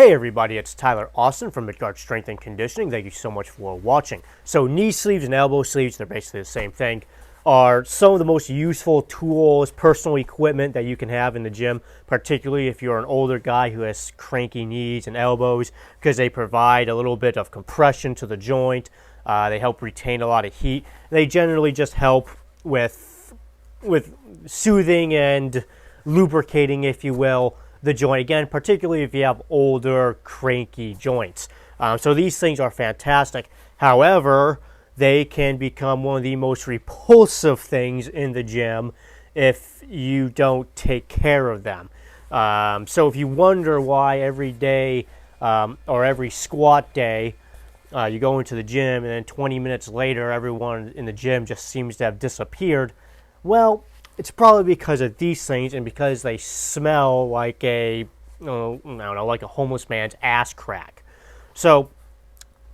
Hey everybody, it's Tyler Austin from Midgard Strength and Conditioning. Thank you so much for watching. So knee sleeves and elbow sleeves, they're basically the same thing, are some of the most useful tools, personal equipment that you can have in the gym, particularly if you're an older guy who has cranky knees and elbows, because they provide a little bit of compression to the joint. They help retain a lot of heat. They generally just help with soothing and lubricating, if you will, the joint, again, particularly if you have older, cranky joints. So these things are fantastic. However, they can become one of the most repulsive things in the gym if you don't take care of them. So if you wonder why every day or every squat day you go into the gym and then 20 minutes later everyone in the gym just seems to have disappeared, well, it's probably because of these things and because they smell like I don't know, like a homeless man's ass crack. So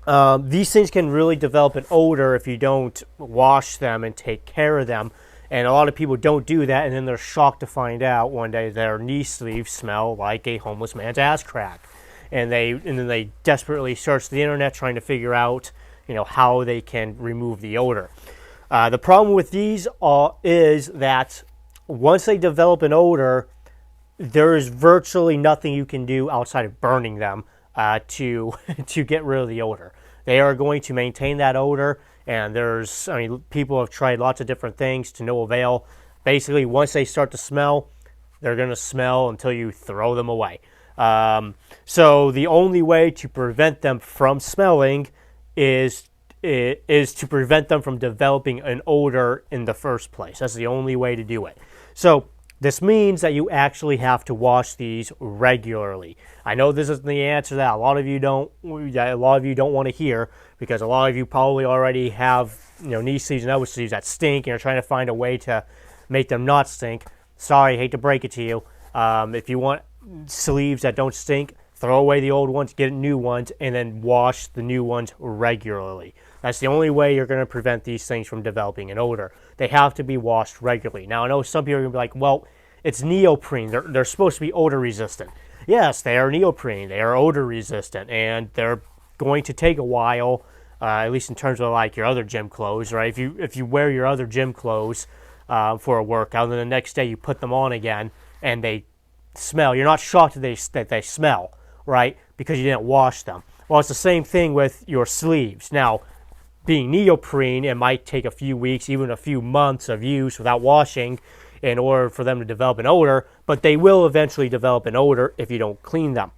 these things can really develop an odor if you don't wash them and take care of them. And a lot of people don't do that, and then they're shocked to find out one day their knee sleeves smell like a homeless man's ass crack. And then they desperately search the internet trying to figure out, how they can remove the odor. The problem with these is that once they develop an odor, there is virtually nothing you can do outside of burning them to get rid of the odor. They are going to maintain that odor, and people have tried lots of different things to no avail. Basically, once they start to smell, they're going to smell until you throw them away. So the only way to prevent them from smelling is to prevent them from developing an odor in the first place. That's the only way to do it. So this means that you actually have to wash these regularly. I know this isn't the answer that a lot of you don't want to hear, because a lot of you probably already have knee sleeves and elbow sleeves that stink, and you're trying to find a way to make them not stink. Sorry, hate to break it to you. If you want sleeves that don't stink, throw away the old ones, get new ones, and then wash the new ones regularly. That's the only way you're going to prevent these things from developing an odor. They have to be washed regularly. Now, I know some people are going to be like, well, it's neoprene. They're supposed to be odor resistant. Yes, they are neoprene. They are odor resistant, and they're going to take a while, at least in terms of like your other gym clothes, right? If you wear your other gym clothes for a workout, and then the next day you put them on again, and they smell, you're not shocked that they smell, right? Because you didn't wash them. Well, it's the same thing with your sleeves. Now, being neoprene, it might take a few weeks, even a few months of use without washing in order for them to develop an odor, but they will eventually develop an odor if you don't clean them.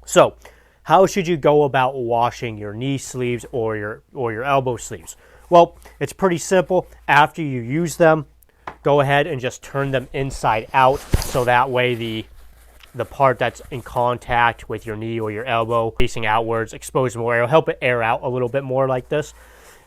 So, how should you go about washing your knee sleeves or your elbow sleeves? Well, it's pretty simple. After you use them, go ahead and just turn them inside out, so that way the part that's in contact with your knee or your elbow facing outwards, exposed more air, will help it air out a little bit more like this.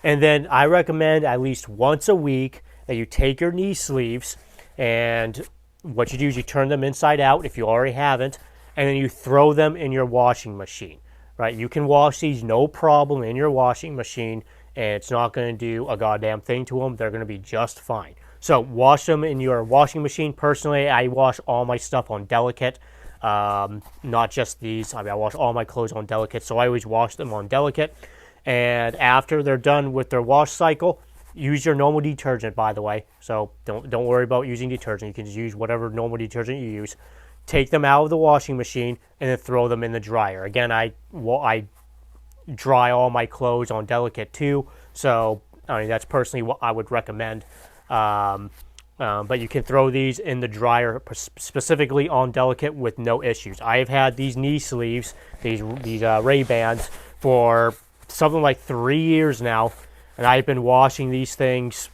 And then I recommend at least once a week that you take your knee sleeves, and what you do is you turn them inside out if you already haven't, and then you throw them in your washing machine, right? You can wash these no problem in your washing machine, and it's not going to do a goddamn thing to them. They're going to be just fine. So wash them in your washing machine. Personally, I wash all my stuff on Delicate, not just these. I wash all my clothes on Delicate, so I always wash them on Delicate. And after they're done with their wash cycle, use your normal detergent, by the way. So don't worry about using detergent. You can just use whatever normal detergent you use. Take them out of the washing machine and then throw them in the dryer. Again, I dry all my clothes on Delicate too, so that's personally what I would recommend. But you can throw these in the dryer, specifically on Delicate, with no issues. I have had these knee sleeves, these Ray-Bans, for something like 3 years now, and I've been washing these things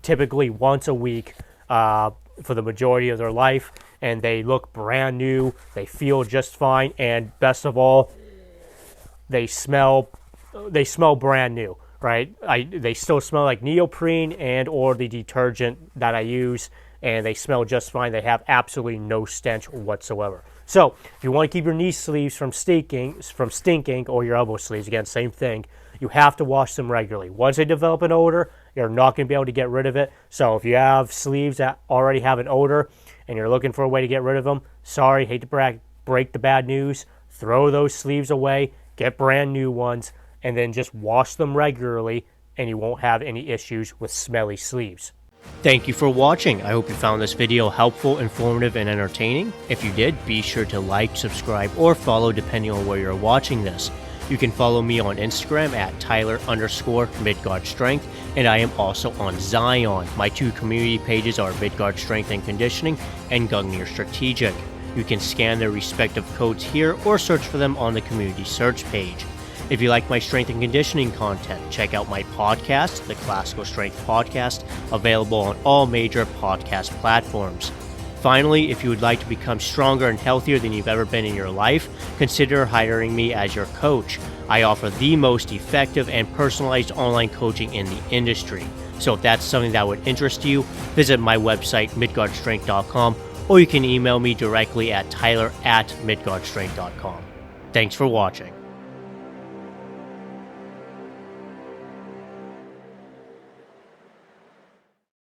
typically once a week for the majority of their life, and they look brand new. They feel just fine, and best of all, they smell brand new. Right, they still smell like neoprene and or the detergent that I use, and they smell just fine. They have absolutely no stench whatsoever. So, if you want to keep your knee sleeves from stinking, or your elbow sleeves, again, same thing, you have to wash them regularly. Once they develop an odor, you're not going to be able to get rid of it. So, if you have sleeves that already have an odor and you're looking for a way to get rid of them, sorry, hate to break the bad news, throw those sleeves away, get brand new ones, and then just wash them regularly, and you won't have any issues with smelly sleeves. Thank you for watching. I hope you found this video helpful, informative, and entertaining. If you did, be sure to like, subscribe, or follow depending on where you're watching this. You can follow me on Instagram at Tyler_Midgard Strength, and I am also on Zion. My 2 community pages are Midgard Strength and Conditioning and Gungnir Strategic. You can scan their respective codes here or search for them on the community search page. If you like my strength and conditioning content, check out my podcast, the Classical Strength Podcast, available on all major podcast platforms. Finally, if you would like to become stronger and healthier than you've ever been in your life, consider hiring me as your coach. I offer the most effective and personalized online coaching in the industry. So if that's something that would interest you, visit my website, midgardstrength.com, or you can email me directly at tyler@midgardstrength.com. Thanks for watching.